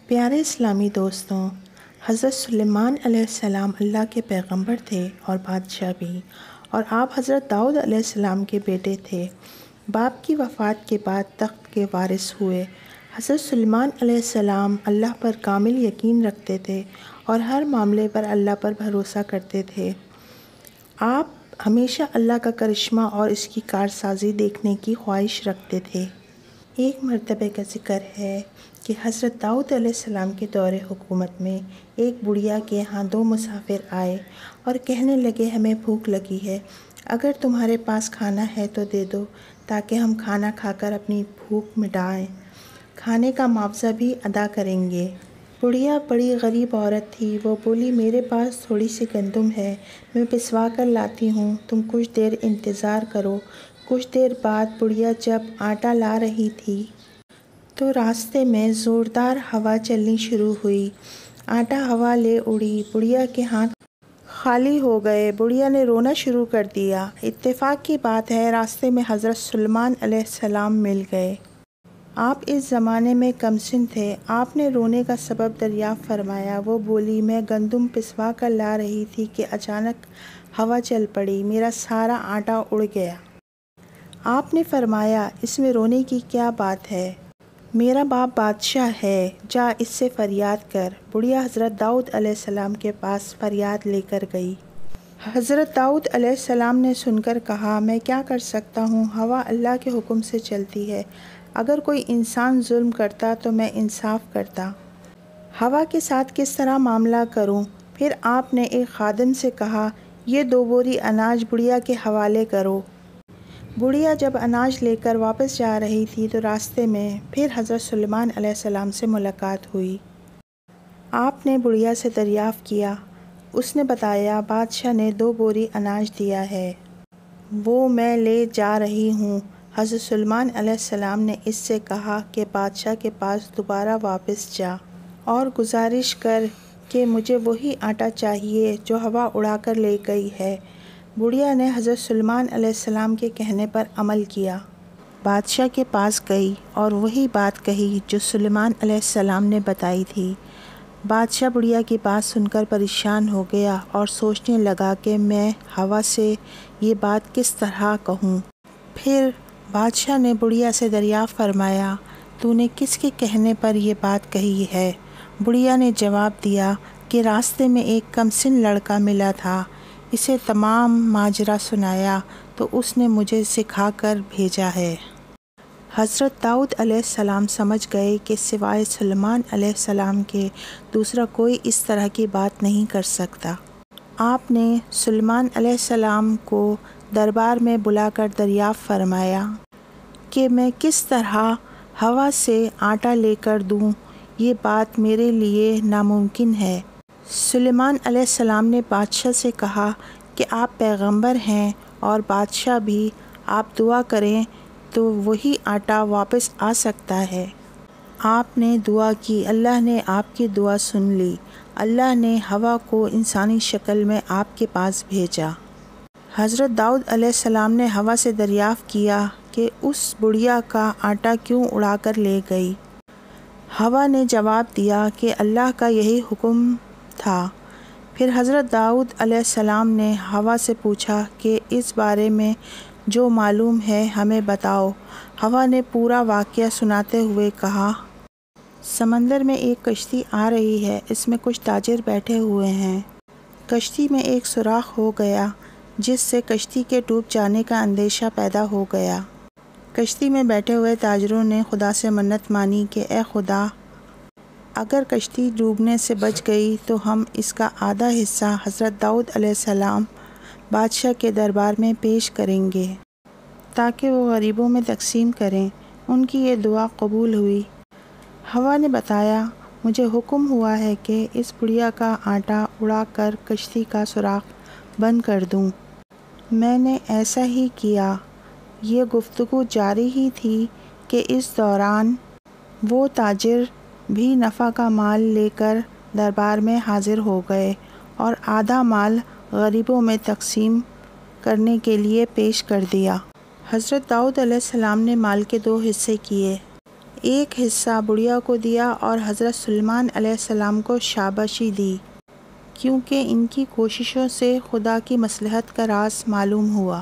پیارے اسلامی دوستوں، حضرت سلیمان علیہ السلام اللہ کے پیغمبر تھے اور بادشاہ بھی، اور آپ حضرت داؤد علیہ السلام کے بیٹے تھے۔ باپ کی وفات کے بعد تخت کے وارث ہوئے۔ حضرت سلیمان علیہ السلام اللہ پر کامل یقین رکھتے تھے اور ہر معاملے پر اللہ پر بھروسہ کرتے تھے۔ آپ ہمیشہ اللہ کا کرشمہ اور اس کی کارسازی دیکھنے کی خواہش رکھتے تھے۔ ایک مرتبہ کا ذکر ہے کہ حضرت داؤد علیہ السلام کے دور حکومت میں ایک بڑھیا کے ہاں 2 مسافر آئے اور کہنے لگے ہمیں بھوک لگی ہے، اگر تمہارے پاس کھانا ہے تو دے دو تاکہ ہم کھانا کھا کر اپنی بھوک مٹائیں، کھانے کا معاوضہ بھی ادا کریں گے۔ بڑھیا بڑی غریب عورت تھی، وہ بولی میرے پاس تھوڑی سی گندم ہے، میں پسوا کر لاتی ہوں، تم کچھ دیر انتظار کرو۔ کچھ دیر بعد بڑھیا جب آٹا لا رہی تھی تو راستے میں زوردار ہوا چلنی شروع ہوئی، آٹا ہوا لے اڑی، بڑھیا کے ہاتھ خالی ہو گئے۔ بڑھیا نے رونا شروع کر دیا۔ اتفاق کی بات ہے راستے میں حضرت سلیمان علیہ السلام مل گئے۔ آپ اس زمانے میں کمسن تھے۔ آپ نے رونے کا سبب دریافت فرمایا۔ وہ بولی میں گندم پسوا کر لا رہی تھی کہ اچانک ہوا چل پڑی، میرا سارا آٹا اڑ گیا۔ آپ نے فرمایا اس میں رونے کی کیا بات ہے، میرا باپ بادشاہ ہے، جا اس سے فریاد کر۔ بڑھیا حضرت داؤد علیہ السلام کے پاس فریاد لے کر گئی۔ حضرت داؤد علیہ السلام نے سن کر کہا میں کیا کر سکتا ہوں، ہوا اللہ کے حکم سے چلتی ہے، اگر کوئی انسان ظلم کرتا تو میں انصاف کرتا، ہوا کے ساتھ کس طرح معاملہ کروں۔ پھر آپ نے ایک خادم سے کہا یہ 2 بوری اناج بڑھیا کے حوالے کرو۔ بڑھیا جب اناج لے کر واپس جا رہی تھی تو راستے میں پھر حضرت سلیمان علیہ السلام سے ملاقات ہوئی۔ آپ نے بڑھیا سے دریافت کیا، اس نے بتایا بادشاہ نے 2 بوری اناج دیا ہے، وہ میں لے جا رہی ہوں۔ حضرت سلیمان علیہ السلام نے اس سے کہا کہ بادشاہ کے پاس دوبارہ واپس جا اور گزارش کر کہ مجھے وہی آٹا چاہیے جو ہوا اڑا کر لے گئی ہے۔ بڑھیا نے حضرت سلیمان علیہ السلام کے کہنے پر عمل کیا، بادشاہ کے پاس گئی اور وہی بات کہی جو سلیمان علیہ السلام نے بتائی تھی۔ بادشاہ بڑھیا کی بات سن کر پریشان ہو گیا اور سوچنے لگا کہ میں ہوا سے یہ بات کس طرح کہوں۔ پھر بادشاہ نے بڑھیا سے دریافت فرمایا تو نے کس کے کہنے پر یہ بات کہی ہے؟ بڑھیا نے جواب دیا کہ راستے میں ایک کمسن لڑکا ملا تھا، اسے تمام ماجرا سنایا تو اس نے مجھے سکھا کر بھیجا ہے۔ حضرت داؤد علیہ السلام سمجھ گئے کہ سوائے سلیمان علیہ السلام کے دوسرا کوئی اس طرح کی بات نہیں کر سکتا۔ آپ نے سلیمان علیہ السلام کو دربار میں بلا کر دریافت فرمایا کہ میں کس طرح ہوا سے آٹا لے کر دوں، یہ بات میرے لیے ناممکن ہے۔ سلیمان علیہ السلام نے بادشاہ سے کہا کہ آپ پیغمبر ہیں اور بادشاہ بھی، آپ دعا کریں تو وہی آٹا واپس آ سکتا ہے۔ آپ نے دعا کی، اللہ نے آپ کی دعا سن لی، اللہ نے ہوا کو انسانی شکل میں آپ کے پاس بھیجا۔ حضرت داؤد علیہ السلام نے ہوا سے دریافت کیا کہ اس بڑھیا کا آٹا کیوں اڑا کر لے گئی۔ ہوا نے جواب دیا کہ اللہ کا یہی حکم تھا۔ پھر حضرت داؤد علیہ السلام نے ہوا سے پوچھا کہ اس بارے میں جو معلوم ہے ہمیں بتاؤ۔ ہوا نے پورا واقعہ سناتے ہوئے کہا سمندر میں ایک کشتی آ رہی ہے، اس میں کچھ تاجر بیٹھے ہوئے ہیں، کشتی میں ایک سوراخ ہو گیا جس سے کشتی کے ڈوب جانے کا اندیشہ پیدا ہو گیا۔ کشتی میں بیٹھے ہوئے تاجروں نے خدا سے منت مانی کہ اے خدا، اگر کشتی ڈوبنے سے بچ گئی تو ہم اس کا آدھا حصہ حضرت داؤد علیہ السلام بادشاہ کے دربار میں پیش کریں گے تاکہ وہ غریبوں میں تقسیم کریں۔ ان کی یہ دعا قبول ہوئی۔ ہوا نے بتایا مجھے حکم ہوا ہے کہ اس بڑھیا کا آٹا اڑا کر کشتی کا سوراخ بند کر دوں، میں نے ایسا ہی کیا۔ یہ گفتگو جاری ہی تھی کہ اس دوران وہ تاجر بھی نفع کا مال لے کر دربار میں حاضر ہو گئے اور آدھا مال غریبوں میں تقسیم کرنے کے لیے پیش کر دیا۔ حضرت داؤد علیہ السلام نے مال کے 2 حصے کیے، ایک حصہ بڑھیا کو دیا اور حضرت سلیمان علیہ السلام کو شاباشی دی، کیونکہ ان کی کوششوں سے خدا کی مصلحت کا راز معلوم ہوا۔